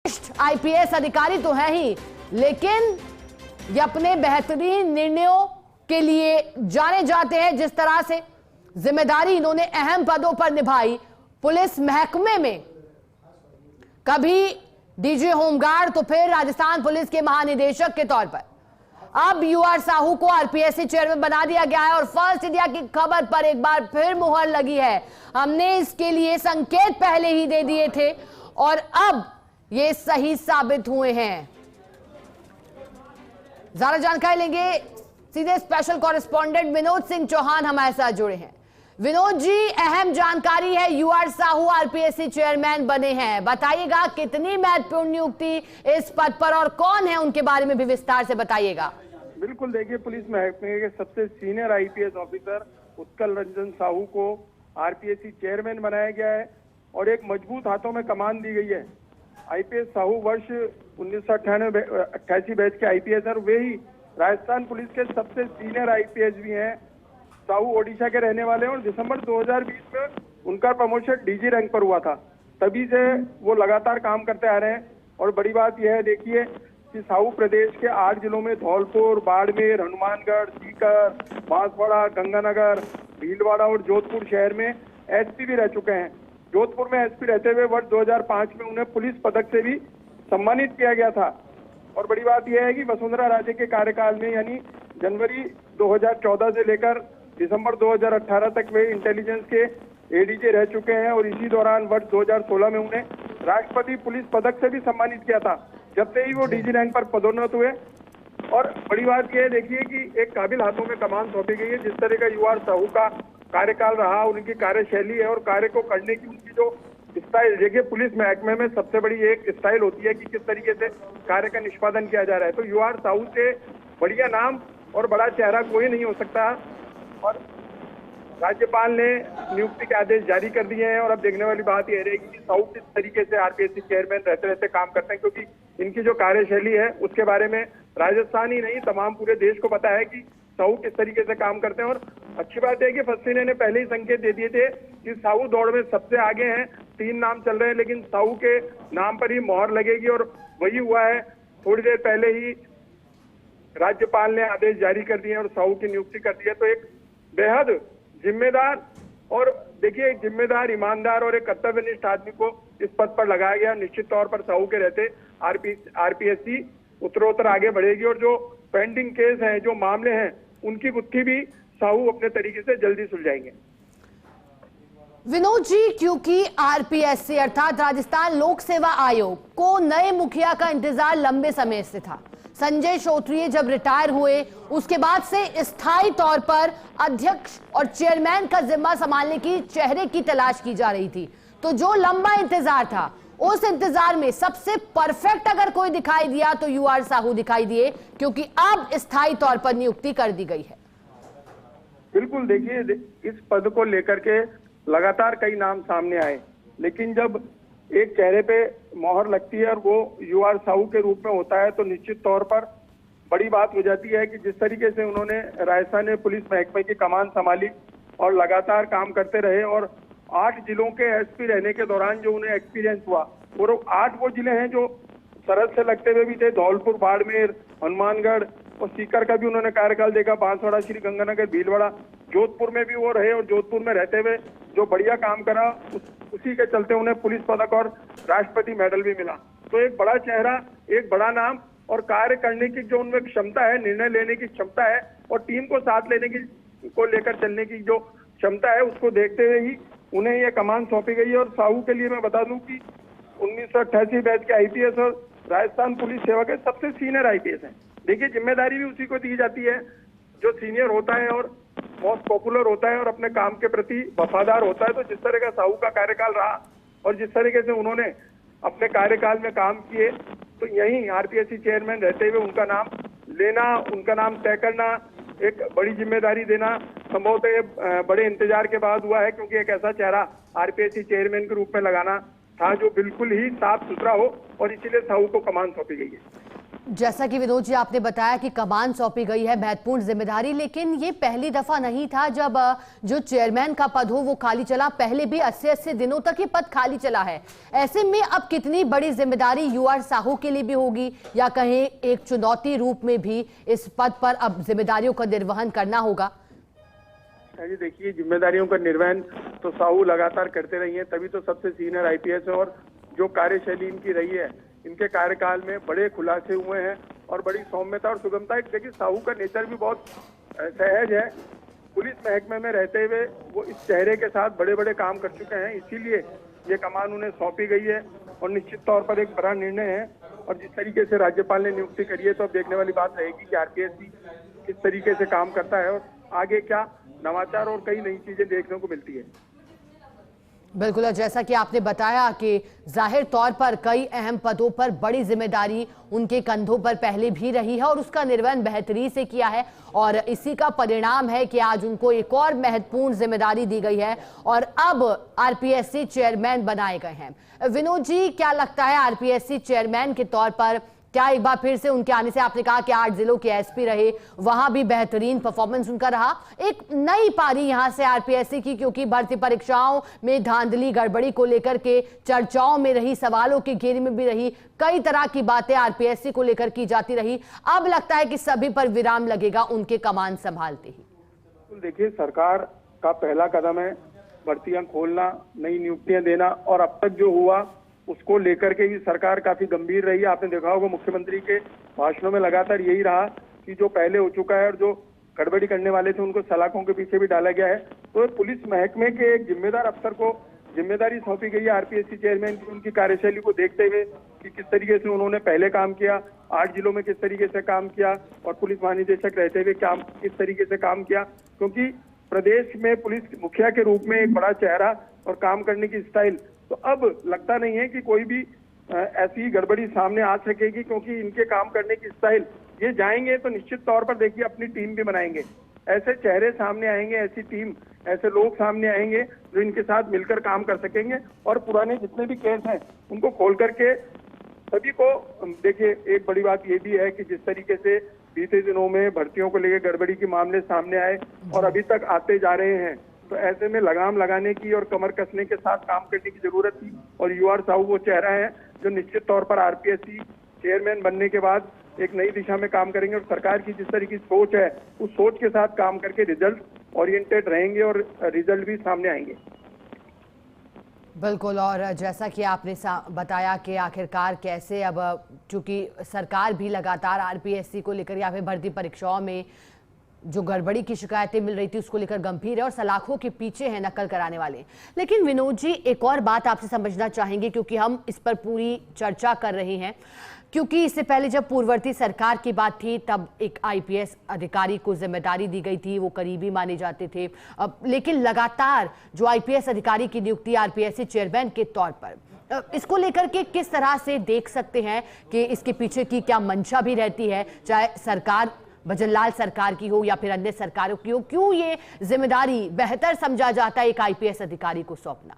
IPS अधिकारी तो है ही, लेकिन ये अपने बेहतरीन निर्णयों के लिए जाने जाते हैं। जिस तरह से जिम्मेदारी इन्होंने अहम पदों पर निभाई पुलिस महकमे में, कभी डीजी होमगार्ड तो फिर राजस्थान पुलिस के महानिदेशक के तौर पर, अब यूआर साहू को आरपीएससी चेयरमैन बना दिया गया है और फर्स्ट इंडिया की खबर पर एक बार फिर मुहर लगी है। हमने इसके लिए संकेत पहले ही दे दिए थे और अब ये सही साबित हुए हैं। ज्यादा जानकारी लेंगे, सीधे स्पेशल कॉरेस्पॉन्डेंट विनोद सिंह चौहान हमारे साथ जुड़े हैं। विनोद जी, अहम जानकारी है, यूआर साहू आरपीएससी चेयरमैन बने हैं, बताइएगा कितनी महत्वपूर्ण नियुक्ति इस पद पर और कौन है उनके बारे में भी विस्तार से बताइएगा। बिल्कुल, देखिए, पुलिस महकमे के सबसे senior IPS officer Utkal Ranjan Sahu को आरपीएससी चेयरमैन बनाया गया है और एक मजबूत हाथों में कमान दी गई है। आईपीएस साहू वर्ष 1998 बैच के आईपीएस और वे ही राजस्थान पुलिस के सबसे सीनियर आईपीएस भी हैं। साहू ओडिशा के रहने वाले हैं और दिसंबर 2020 में उनका प्रमोशन डीजी रैंक पर हुआ था। तभी से वो लगातार काम करते आ रहे हैं और बड़ी बात यह है, देखिए, कि साहू प्रदेश के 8 जिलों में धौलपुर, बाड़मेर, हनुमानगढ़, सीकर, बांसवाड़ा, गंगानगर, भीलवाड़ा और जोधपुर शहर में एसपी भी रह चुके हैं। जोधपुर में एसपी रहते हुए वर्ष 2005 में उन्हें पुलिस पदक से भी सम्मानित किया गया था। और बड़ी बात यह है कि वसुंधरा राजे के कार्यकाल में, यानी जनवरी 2014 से लेकर दिसंबर 2018 तक वे इंटेलिजेंस के एडीजी रह चुके हैं और इसी दौरान वर्ष 2016 में उन्हें राष्ट्रपति पुलिस पदक से भी सम्मानित किया था, जब से ही वो डीजी रैंक पर पदोन्नत हुए। और बड़ी बात यह है, देखिए, कि एक काबिल हाथों में कमान सौंपी गई है। जिस तरह का यूआर साहू का कार्यकाल रहा, उनकी कार्यशैली है और कार्य को करने की उनकी जो स्टाइल, देखिए, पुलिस महकमे में सबसे बड़ी एक स्टाइल होती है कि किस तरीके से कार्य का निष्पादन किया जा रहा है। तो यूआर साहू से बढ़िया नाम और बड़ा चेहरा कोई नहीं हो सकता। और राज्यपाल ने नियुक्ति के आदेश जारी कर दिए हैं और अब देखने वाली बात यह रहेगी कि साहू किस तरीके से आरपीएससी चेयरमैन रहते रहते काम करते हैं, क्योंकि इनकी जो कार्यशैली है उसके बारे में राजस्थान ही नहीं, तमाम पूरे देश को पता है कि साहू किस तरीके से काम करते हैं। और अच्छी बात है कि फर्स्ट इंडिया ने पहले ही संकेत दे दिए थे कि साहू दौड़ में सबसे आगे हैं। 3 नाम चल रहे हैं, लेकिन साहू के नाम पर ही मोहर लगेगी और वही हुआ है। थोड़ी देर पहले ही राज्यपाल ने आदेश जारी कर दिए और साहू की नियुक्ति कर दी है। तो एक बेहद जिम्मेदार और, देखिए, एक जिम्मेदार, ईमानदार और एक कर्तव्यनिष्ठ आदमी को इस पद पर लगाया गया। निश्चित तौर पर साहू के रहते आरपीएससी उत्तरोत्तर आगे बढ़ेगी और जो पेंडिंग केस हैं, जो मामले हैं, उनकी गुत्थी भी साहू अपने तरीके से जल्दी सुलझाएंगे। विनोद जी, क्योंकि आरपीएससी अर्थात राजस्थान लोक सेवा आयोग को नए मुखिया का इंतजार लंबे समय से था। संजय श्रोत्रिय जब रिटायर हुए उसके बाद से स्थायी तौर पर अध्यक्ष और चेयरमैन का जिम्मा संभालने की चेहरे की तलाश की जा रही थी। तो जो लंबा इंतजार था, उस इंतजार में सबसे परफेक्ट अगर कोई दिखाई दिया तो यूआर साहू दिखाई दिए, क्योंकि अब स्थायी तौर पर नियुक्ति कर दी गई है। बिल्कुल, देखिए, इस पद को लेकर के लगातार कई नाम सामने आए, लेकिन जब एक चेहरे पे मोहर लगती है और वो यूआर साहू के रूप में होता है तो निश्चित तौर पर बड़ी बात हो जाती है कि जिस तरीके से उन्होंने राजस्थान पुलिस महकमे की कमान संभाली और लगातार काम करते रहे और 8 जिलों के एसपी रहने के दौरान जो उन्हें एक्सपीरियंस हुआ, और 8 वो जिले हैं जो सरहद से लगते हुए भी थे। धौलपुर, बाड़मेर, हनुमानगढ़ और सीकर का भी उन्होंने कार्यकाल देखा, बांसवाड़ा, श्री गंगानगर, भीलवाड़ा, जोधपुर में भी वो रहे और जोधपुर में रहते हुए जो बढ़िया काम करा, उसी के चलते उन्हें पुलिस पदक और राष्ट्रपति मेडल भी मिला। तो एक बड़ा चेहरा, एक बड़ा नाम और कार्य करने की जो उनमें क्षमता है, निर्णय लेने की क्षमता है और टीम को साथ लेने की को लेकर चलने की जो क्षमता है, उसको देखते हुए ही उन्हें यह कमान सौंपी गई है। और साहू के लिए मैं बता दूं कि 1988 बैच के आईपीएस और राजस्थान पुलिस सेवा के सबसे सीनियर आईपीएस हैं। देखिए, जिम्मेदारी भी उसी को दी जाती है जो सीनियर होता है और मोस्ट पॉपुलर होता है और अपने काम के प्रति वफादार होता है। तो जिस तरह का साहू का कार्यकाल रहा और जिस तरीके से उन्होंने अपने कार्यकाल में काम किए, तो यही आरपीएससी चेयरमैन रहते हुए उनका नाम लेना, उनका नाम तय करना, एक बड़ी जिम्मेदारी देना संभवतः बड़े इंतजार के बाद हुआ है, क्योंकि एक ऐसा चेहरा आरपीएससी चेयरमैन के रूप में लगाना था जो बिल्कुल ही साफ सुथरा हो और इसीलिए साहू को कमान सौंपी गई है। जैसा कि विनोद जी आपने बताया कि कमान सौंपी गई है महत्वपूर्ण जिम्मेदारी, लेकिन ये पहली दफा नहीं था जब जो चेयरमैन का पद हो वो खाली चला। पहले भी 80-80 दिनों तक ये पद खाली चला है। ऐसे में अब कितनी बड़ी जिम्मेदारी यूआर साहू के लिए भी होगी, या कहें एक चुनौती रूप में भी इस पद पर अब जिम्मेदारियों का निर्वहन करना होगा? जी देखिए, जिम्मेदारियों का निर्वहन तो साहू लगातार करते रही हैं, तभी तो सबसे सीनियर आईपीएस है। और जो कार्यशैली इनकी रही है, इनके कार्यकाल में बड़े खुलासे हुए हैं और बड़ी सौम्यता और सुगमता। देखिए, साहू का नेचर भी बहुत सहज है। पुलिस महकमे में रहते हुए वो इस चेहरे के साथ बड़े बड़े काम कर चुके हैं, इसीलिए ये कमान उन्हें सौंपी गई है और निश्चित तौर पर एक बड़ा निर्णय है। और जिस तरीके से राज्यपाल ने नियुक्ति करी है, तो अब देखने वाली बात रहेगी कि आरपीएससी किस तरीके से काम करता है और आगे क्या नवाचार और कई नई चीजें देखने को मिलती है। बिल्कुल, और जैसा कि आपने बताया कि जाहिर तौर पर कई अहम पदों पर बड़ी जिम्मेदारी उनके कंधों पर पहले भी रही है और उसका निर्वहन बेहतरी से किया है, और इसी का परिणाम है कि आज उनको एक और महत्वपूर्ण जिम्मेदारी दी गई है और अब आरपीएससी चेयरमैन बनाए गए हैं। विनोद जी, क्या लगता है आरपीएससी चेयरमैन के तौर पर क्या एक बार फिर से उनके आने से, आपने कहा कि 8 जिलों के एसपी रहे, वहां भी बेहतरीन परफॉर्मेंस उनका रहा, एक नई पारी यहां से आरपीएससी की, क्योंकि भर्ती परीक्षाओं में धांधली गड़बड़ी को लेकर के चर्चाओं में रही, सवालों के घेरे में भी रही, कई तरह की बातें आरपीएससी को लेकर की जाती रही। अब लगता है कि सभी पर विराम लगेगा उनके कमान संभालते ही। देखिए, सरकार का पहला कदम है भर्तियां खोलना, नई नियुक्तियां देना, और अब तक जो हुआ उसको लेकर के भी सरकार काफी गंभीर रही है। आपने देखा होगा मुख्यमंत्री के भाषणों में लगातार यही रहा कि जो पहले हो चुका है और जो गड़बड़ी करने वाले थे उनको सलाखों के पीछे भी डाला गया है। तो पुलिस महकमे के एक जिम्मेदार अफसर को जिम्मेदारी सौंपी गई है आरपीएससी चेयरमैन की, उनकी कार्यशैली को देखते हुए कि किस तरीके से उन्होंने पहले काम किया, 8 जिलों में किस तरीके से काम किया और पुलिस महानिदेशक रहते हुए क्या किस तरीके से काम किया। क्योंकि प्रदेश में पुलिस मुखिया के रूप में एक बड़ा चेहरा और काम करने की स्टाइल, तो अब लगता नहीं है कि कोई भी ऐसी गड़बड़ी सामने आ सकेगी, क्योंकि इनके काम करने की स्टाइल, ये जाएंगे तो निश्चित तौर पर देखिए अपनी टीम भी बनाएंगे, ऐसे चेहरे सामने आएंगे, ऐसी टीम, ऐसे लोग सामने आएंगे जो इनके साथ मिलकर काम कर सकेंगे और पुराने जितने भी केस हैं उनको खोल करके सभी को। देखिए, एक बड़ी बात ये भी है कि जिस तरीके से बीते दिनों में भर्तियों को लेकर गड़बड़ी के मामले सामने आए और अभी तक आते जा रहे हैं, तो ऐसे में लगाम लगाने की और कमर कसने के साथ काम करने की जरूरत थी। और यूआर साहू वो चेहरा है जो निश्चित तौर पर आरपीएससी चेयरमैन बनने के बाद एक नई दिशा में काम करेंगे और सरकार की जिस तरह की सोच है उस सोच के साथ काम करके रिजल्ट ओरिएंटेड रहेंगे और रिजल्ट भी सामने आएंगे। बिल्कुल, और जैसा कि आपने बताया कि आखिरकार कैसे अब चूंकि सरकार भी लगातार आरपीएससी को लेकर या फिर भर्ती परीक्षाओं में जो गड़बड़ी की शिकायतें मिल रही थी उसको लेकर गंभीर है और सलाखों के पीछे हैं नकल कराने वाले। लेकिन विनोद जी, एक और बात आपसे समझना चाहेंगे, क्योंकि हम इस पर पूरी चर्चा कर रहे हैं, क्योंकि इससे पहले जब पूर्ववर्ती सरकार की बात थी तब एक आईपीएस अधिकारी को जिम्मेदारी दी गई थी, वो करीबी माने जाते थे। लेकिन लगातार जो आईपीएस अधिकारी की नियुक्ति आरपीएससी चेयरमैन के तौर पर, इसको लेकर के किस तरह से देख सकते हैं कि इसके पीछे की क्या मंशा भी रहती है, चाहे सरकार भजनलाल सरकार की हो या फिर अन्य सरकारों की हो, क्यों ये जिम्मेदारी बेहतर समझा जाता है एक आईपीएस अधिकारी को सौंपना?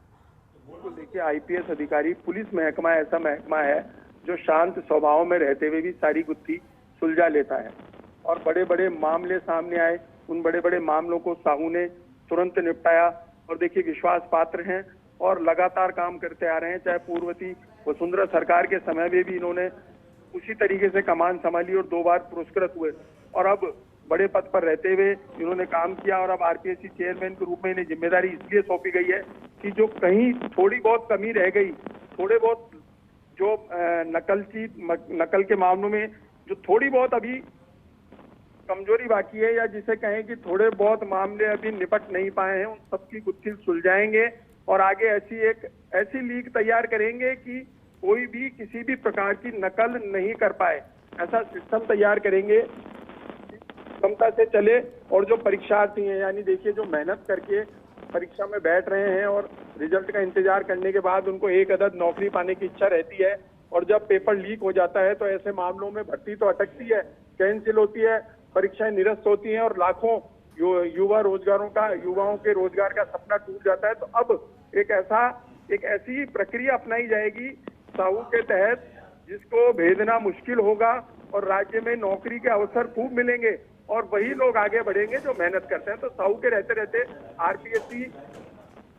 देखिए, आईपीएस अधिकारी, पुलिस महकमा ऐसा महकमा है जो शांत स्वभाव में रहते हुए भी सारी गुत्थी सुलझा लेता है और बड़े बड़े मामले सामने आए, उन बड़े बड़े मामलों को साहू ने तुरंत निपटाया और देखिए विश्वास पात्र हैं और लगातार काम करते आ रहे हैं। चाहे पूर्ववर्ती वसुंधरा सरकार के समय में भी इन्होंने उसी तरीके से कमान संभाली और 2 बार पुरस्कृत हुए और अब बड़े पद पर रहते हुए इन्होंने काम किया और अब आरपीएससी चेयरमैन के रूप में इन्हें जिम्मेदारी इसलिए सौंपी गई है कि जो कहीं थोड़ी बहुत कमी रह गई, थोड़े बहुत जो नकल के मामलों में जो थोड़ी बहुत अभी कमजोरी बाकी है, या जिसे कहें कि थोड़े बहुत मामले अभी निपट नहीं पाए हैं, उन सबकी गुत्थी सुलझाएंगे और आगे ऐसी लीग तैयार करेंगे कि कोई भी किसी भी प्रकार की नकल नहीं कर पाए। ऐसा सिस्टम तैयार करेंगे क्षमता से चले और जो परीक्षार्थी हैं, यानी देखिए जो मेहनत करके परीक्षा में बैठ रहे हैं और रिजल्ट का इंतजार करने के बाद उनको एक अदद नौकरी पाने की इच्छा रहती है और जब पेपर लीक हो जाता है तो ऐसे मामलों में भर्ती तो अटकती है, कैंसिल होती है, परीक्षाएं निरस्त होती हैं और लाखों युवाओं के रोजगार का सपना टूट जाता है। तो अब एक ऐसी प्रक्रिया अपनाई जाएगी साहू के तहत जिसको भेदना मुश्किल होगा और राज्य में नौकरी के अवसर खूब मिलेंगे और वही लोग आगे बढ़ेंगे जो मेहनत करते हैं। तो साहू के रहते रहते आरपीएससी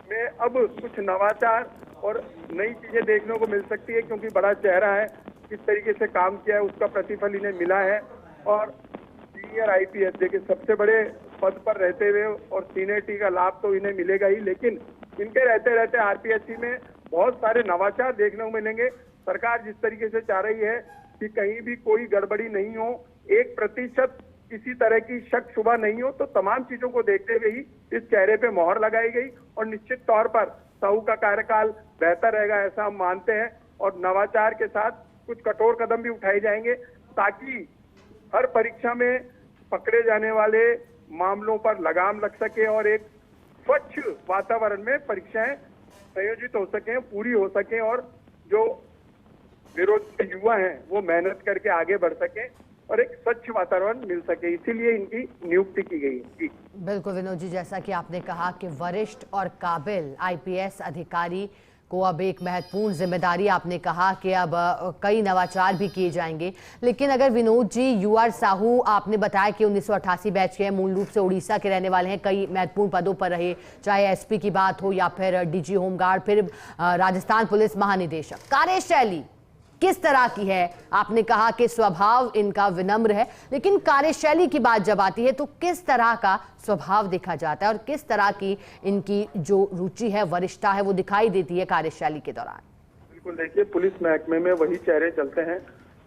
में अब कुछ नवाचार और नई चीजें देखने को मिल सकती है, क्योंकि बड़ा चेहरा है, किस तरीके से काम किया है उसका प्रतिफल इन्हें मिला है। और सीनियर आईपीएस देखिए सबसे बड़े पद पर रहते हुए और सीनियरिटी का लाभ तो इन्हें मिलेगा ही, लेकिन इनके रहते रहते आरपीएससी में बहुत सारे नवाचार देखने को मिलेंगे। सरकार जिस तरीके से चाह रही है कि कहीं भी कोई गड़बड़ी नहीं हो, 1% किसी तरह की शक शुबा नहीं हो, तो तमाम चीजों को देखते हुए ही इस चेहरे पे मोहर लगाई गई और निश्चित तौर पर साहू का कार्यकाल बेहतर रहेगा ऐसा हम मानते हैं। और नवाचार के साथ कुछ कठोर कदम भी उठाए जाएंगे ताकि हर परीक्षा में पकड़े जाने वाले मामलों पर लगाम लग सके और एक स्वच्छ वातावरण में परीक्षाएं संयोजित हो सकें, पूरी हो सकें और जो बेरोजगार युवा हैं वो मेहनत करके आगे बढ़ सकें और एक स्वच्छ वातावरण मिल सके, इसीलिए इनकी नियुक्ति की गई है। जी बिल्कुल विनोद जी, जैसा कि आपने कहा कि वरिष्ठ और काबिल आईपीएस अधिकारी को अब एक महत्वपूर्ण जिम्मेदारी, आपने कहा कि अब कई नवाचार भी किए जाएंगे। लेकिन अगर विनोद जी, यूआर साहू आपने बताया कि 1988 बैच के हैं, मूल रूप से उड़ीसा के रहने वाले हैं, कई महत्वपूर्ण पदों पर रहे, चाहे एसपी की बात हो या फिर डीजी होमगार्ड, फिर राजस्थान पुलिस महानिदेशक। कार्यशैली किस तरह की है? आपने कहा कि स्वभाव इनका विनम्र है, लेकिन कार्यशैली की बात जब आती है तो किस तरह का स्वभाव देखा जाता है और किस तरह की इनकी जो रुचि है, वरिष्ठता है, वो दिखाई देती है कार्यशैली के दौरान? बिल्कुल, देखिए पुलिस महकमे में वही चेहरे चलते हैं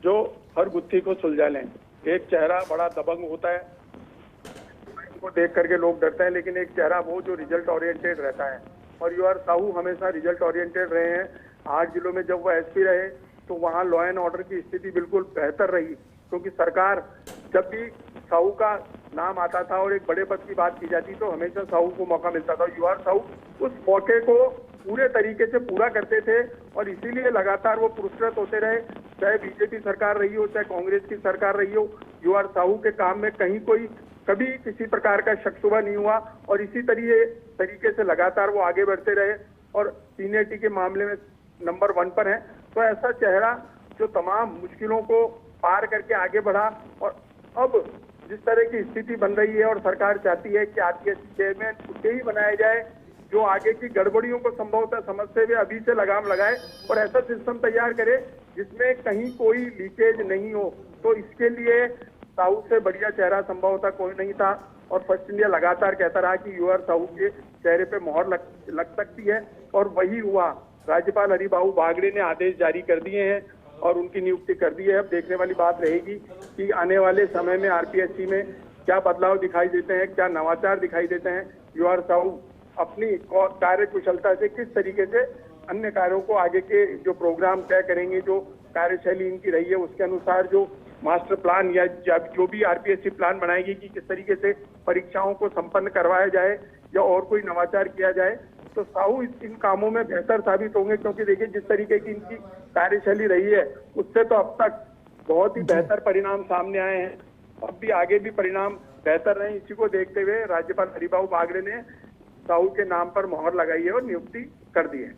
जो हर गुत्थी को सुलझा लें। एक चेहरा बड़ा दबंग होता है, उनको देख करके लोग डरते हैं, लेकिन एक चेहरा वो जो रिजल्ट ओरिएंटेड रहता है। और यूआर साहू हमेशा रिजल्ट ओरिएंटेड रहे हैं। 8 जिलों में जब वो एसपी रहे तो वहाँ लॉ एंड ऑर्डर की स्थिति बिल्कुल बेहतर रही, क्योंकि सरकार जब भी साहू का नाम आता था और एक बड़े पद की बात की जाती तो हमेशा साहू को मौका मिलता था। यूआर साहू उस मौके को पूरे तरीके से पूरा करते थे और इसीलिए लगातार वो पुरस्कृत होते रहे, चाहे बीजेपी सरकार रही हो, चाहे कांग्रेस की सरकार रही हो। यूआर साहू के काम में कहीं कोई कभी किसी प्रकार का शक शुबा नहीं हुआ और इसी तरीके से लगातार वो आगे बढ़ते रहे और सीनियरिटी के मामले में नंबर 1 पर है। तो ऐसा चेहरा जो तमाम मुश्किलों को पार करके आगे बढ़ा और अब जिस तरह की स्थिति बन रही है और सरकार चाहती है कि आरपीएससी चेयरमैन उसे ही बनाया जाए जो आगे की गड़बड़ियों को संभवतः समझते हुए अभी से लगाम लगाए और ऐसा सिस्टम तैयार करे जिसमें कहीं कोई लीकेज नहीं हो। तो इसके लिए साहू से बढ़िया चेहरा संभवतः कोई नहीं था और फर्स्ट इंडिया लगातार कहता रहा कि यूआर साहू के चेहरे पे मोहर लग सकती है और वही हुआ। राज्यपाल हरिबाबू बागड़े ने आदेश जारी कर दिए हैं और उनकी नियुक्ति कर दी है। अब देखने वाली बात रहेगी कि आने वाले समय में आरपीएससी में क्या बदलाव दिखाई देते हैं, क्या नवाचार दिखाई देते हैं। यूआर साहू अपनी कार्य कुशलता से किस तरीके से अन्य कार्यों को आगे के जो प्रोग्राम तय करेंगे, जो कार्यशैली इनकी रही है उसके अनुसार जो मास्टर प्लान या जो भी आरपीएससी प्लान बनाएगी कि किस तरीके से परीक्षाओं को संपन्न करवाया जाए या और कोई नवाचार किया जाए, तो साहू इन कामों में बेहतर साबित होंगे। क्योंकि देखिए जिस तरीके की इनकी कार्यशैली रही है उससे तो अब तक बहुत ही बेहतर परिणाम सामने आए हैं, अब भी आगे भी परिणाम बेहतर रहे। इसी को देखते हुए राज्यपाल हरिबाबू बागड़े ने साहू के नाम पर मोहर लगाई है और नियुक्ति कर दी है।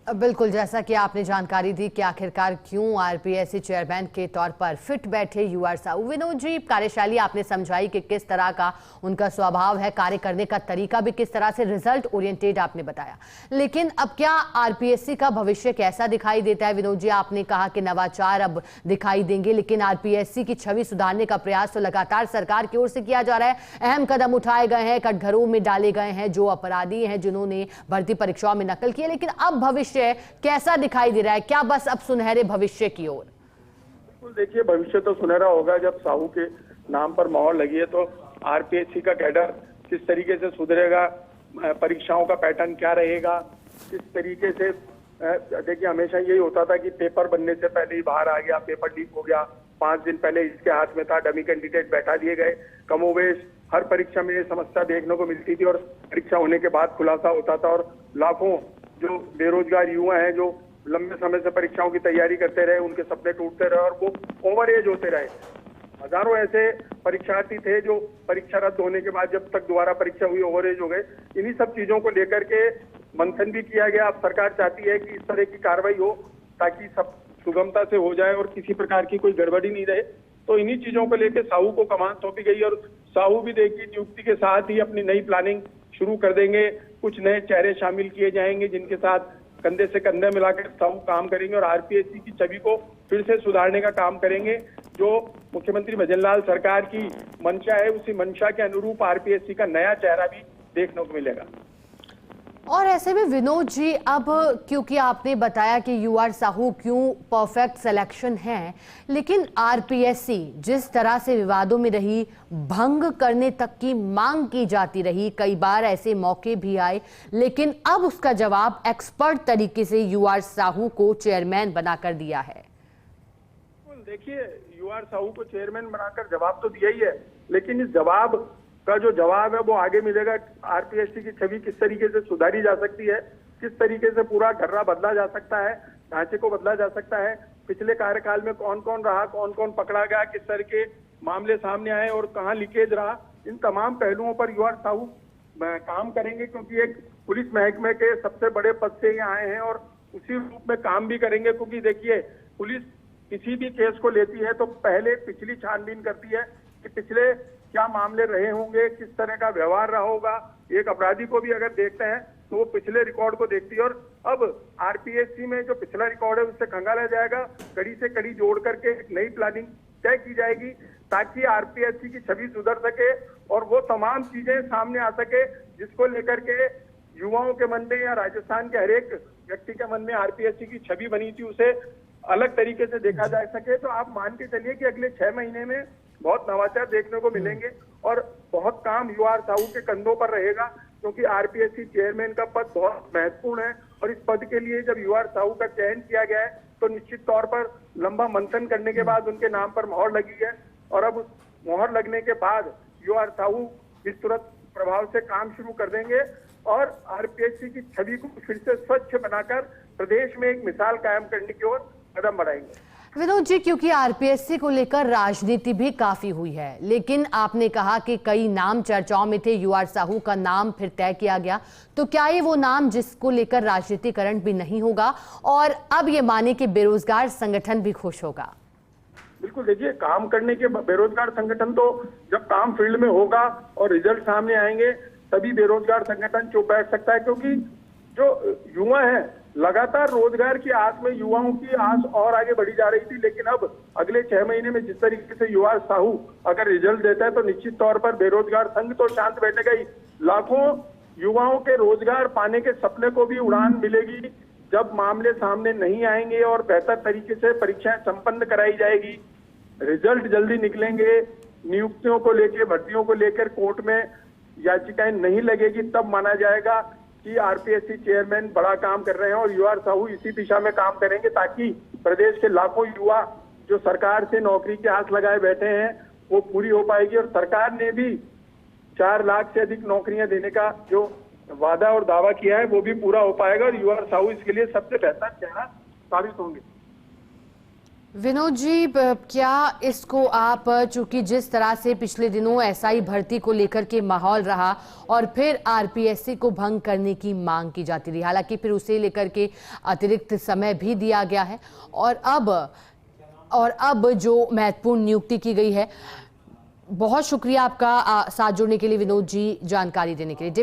बिल्कुल, जैसा कि आपने जानकारी दी कि आखिरकार क्यों आरपीएससी चेयरमैन के तौर पर फिट बैठे यूआर साहू। विनोद जी, कार्यशैली आपने समझाई कि किस तरह का उनका स्वभाव है, कार्य करने का तरीका भी किस तरह से रिजल्ट ओरिएंटेड आपने बताया, लेकिन अब क्या आरपीएससी का भविष्य कैसा दिखाई देता है? विनोद जी, आपने कहा कि नवाचार अब दिखाई देंगे, लेकिन आरपीएससी की छवि सुधारने का प्रयास तो लगातार सरकार की ओर से किया जा रहा है। अहम कदम उठाए गए हैं, कटघरों में डाले गए हैं जो अपराधी हैं, जिन्होंने भर्ती परीक्षाओं में नकल किया, लेकिन अब भविष्य कैसा दिखाई दे रहा है? क्या बस अब सुनहरे भविष्य की ओर? बिल्कुल, देखिए भविष्य तो सुनहरा होगा जब साहू के नाम पर मोहर लगी है। तो आरपीएससी का कैडर किस तरीके से सुधरेगा, परीक्षाओं का पैटर्न क्या रहेगा, किस तरीके से देखिए हमेशा यही होता था कि पेपर बनने से पहले ही बाहर आ गया, पेपर लीक हो गया, 5 दिन पहले इसके हाथ में था, डमी कैंडिडेट बैठा दिए गए। कमोवेश हर परीक्षा में ये समस्या देखने को मिलती थी और परीक्षा होने के बाद खुलासा होता था और लाखों जो बेरोजगार युवा हैं जो लंबे समय से परीक्षाओं की तैयारी करते रहे, उनके सपने टूटते रहे और वो ओवर एज होते रहे। हजारों ऐसे परीक्षार्थी थे जो परीक्षा रद्द होने के बाद जब तक दोबारा परीक्षा हुई ओवर एज हो गए। इन्हीं सब चीजों को लेकर के मंथन भी किया गया। अब सरकार चाहती है कि इस तरह की कार्रवाई हो ताकि सब सुगमता से हो जाए और किसी प्रकार की कोई गड़बड़ी नहीं रहे। तो इन्हीं चीजों को लेकर साहू को कमान सौंपी गई और साहू भी देखिए नियुक्ति के साथ ही अपनी नई प्लानिंग शुरू कर देंगे। कुछ नए चेहरे शामिल किए जाएंगे जिनके साथ कंधे से कंधे मिलाकर साहू काम करेंगे और आरपीएससी की छवि को फिर से सुधारने का काम करेंगे। जो मुख्यमंत्री भजनलाल सरकार की मंशा है, उसी मंशा के अनुरूप आरपीएससी का नया चेहरा भी देखने को मिलेगा। और ऐसे में विनोद जी, अब क्योंकि आपने बताया कि यूआर साहू क्यों परफेक्ट सिलेक्शन है, लेकिन आरपीएससी जिस तरह से विवादों में रही, भंग करने तक की मांग की जाती रही, कई बार ऐसे मौके भी आए, लेकिन अब उसका जवाब एक्सपर्ट तरीके से यूआर साहू को चेयरमैन बनाकर दिया है। देखिए, यूआर साहू को चेयरमैन बनाकर जवाब तो दिया ही है, लेकिन इस जवाब का जो जवाब है वो आगे मिलेगा। आरपीएससी की छवि किस तरीके से सुधारी जा सकती है, किस तरीके से पूरा ढर्रा बदला जा सकता है, ढांचे को बदला जा सकता है, पिछले कार्यकाल में कौन कौन रहा, कौन कौन पकड़ा गया, किस तरह के मामले सामने आए और कहां लीकेज रहा, इन तमाम पहलुओं पर यूआर साहू काम करेंगे। क्योंकि एक पुलिस महकमे के सबसे बड़े पद से ये आए हैं और उसी रूप में काम भी करेंगे। क्योंकि देखिए, पुलिस किसी भी केस को लेती है तो पहले पिछली छानबीन करती है कि पिछले क्या मामले रहे होंगे, किस तरह का व्यवहार रहा होगा। एक अपराधी को भी अगर देखते हैं तो वो पिछले रिकॉर्ड को देखती है और अब आरपीएससी में जो पिछला रिकॉर्ड है उससे खंगाला जाएगा, कड़ी से कड़ी जोड़ करके एक नई प्लानिंग तय की जाएगी ताकि आरपीएससी की छवि सुधर सके और वो तमाम चीजें सामने आ सके जिसको लेकर के युवाओं के मन में या राजस्थान के हर एक व्यक्ति के मन में आरपीएससी की छवि बनी थी उसे अलग तरीके से देखा जा सके। तो आप मान के चलिए कि अगले 6 महीने में बहुत नवाचार देखने को मिलेंगे और बहुत काम यूआर साहू के कंधों पर रहेगा। क्योंकि आरपीएससी चेयरमैन का पद बहुत महत्वपूर्ण है और इस पद के लिए जब यूआर साहू का चयन किया गया है तो निश्चित तौर पर लंबा मंथन करने के बाद उनके नाम पर मोहर लगी है और अब उस मोहर लगने के बाद यूआर साहू इस तुरंत प्रभाव से काम शुरू कर देंगे और आरपीएससी की छवि को फिर से स्वच्छ बनाकर प्रदेश में एक मिसाल कायम करने की ओर कदम बढ़ाएंगे। विनोद जी, क्योंकि आरपीएससी को लेकर राजनीति भी काफी हुई है, लेकिन आपने कहा कि कई नाम चर्चाओं में थे, यूआर साहू का नाम फिर तय किया गया, तो क्या ये वो नाम जिसको लेकर राजनीतिकरण भी नहीं होगा और अब ये माने कि बेरोजगार संगठन भी खुश होगा? बिल्कुल, देखिए, काम करने के बेरोजगार संगठन तो जब काम फील्ड में होगा और रिजल्ट सामने आएंगे तभी बेरोजगार संगठन चुप बैठ सकता है। क्योंकि जो युवा है, लगातार रोजगार की आस में युवाओं की आस और आगे बढ़ी जा रही थी, लेकिन अब अगले 6 महीने में जिस तरीके से यूआर साहू अगर रिजल्ट देता है तो निश्चित तौर पर बेरोजगार संघ तो शांत बैठेगा ही, लाखों युवाओं के रोजगार पाने के सपने को भी उड़ान मिलेगी जब मामले सामने नहीं आएंगे और बेहतर तरीके से परीक्षाएं संपन्न कराई जाएगी, रिजल्ट जल्दी निकलेंगे, नियुक्तियों को लेकर, भर्तियों को लेकर कोर्ट में याचिकाएं नहीं लगेगी, तब माना जाएगा कि आरपीएससी चेयरमैन बड़ा काम कर रहे हैं और यूआर साहू इसी दिशा में काम करेंगे ताकि प्रदेश के लाखों युवा जो सरकार से नौकरी की आस लगाए बैठे हैं वो पूरी हो पाएगी। और सरकार ने भी 4 लाख से अधिक नौकरियां देने का जो वादा और दावा किया है वो भी पूरा हो पाएगा और यूआर साहू इसके लिए सबसे बेहतर चेहरा साबित होंगे। विनोद जी, क्या इसको आप, चूंकि जिस तरह से पिछले दिनों एसआई भर्ती को लेकर के माहौल रहा और फिर आरपीएससी को भंग करने की मांग की जाती रही, हालांकि फिर उसे लेकर के अतिरिक्त समय भी दिया गया है और अब जो महत्वपूर्ण नियुक्ति की गई है। बहुत शुक्रिया आपका साथ जुड़ने के लिए विनोद जी, जानकारी देने के लिए।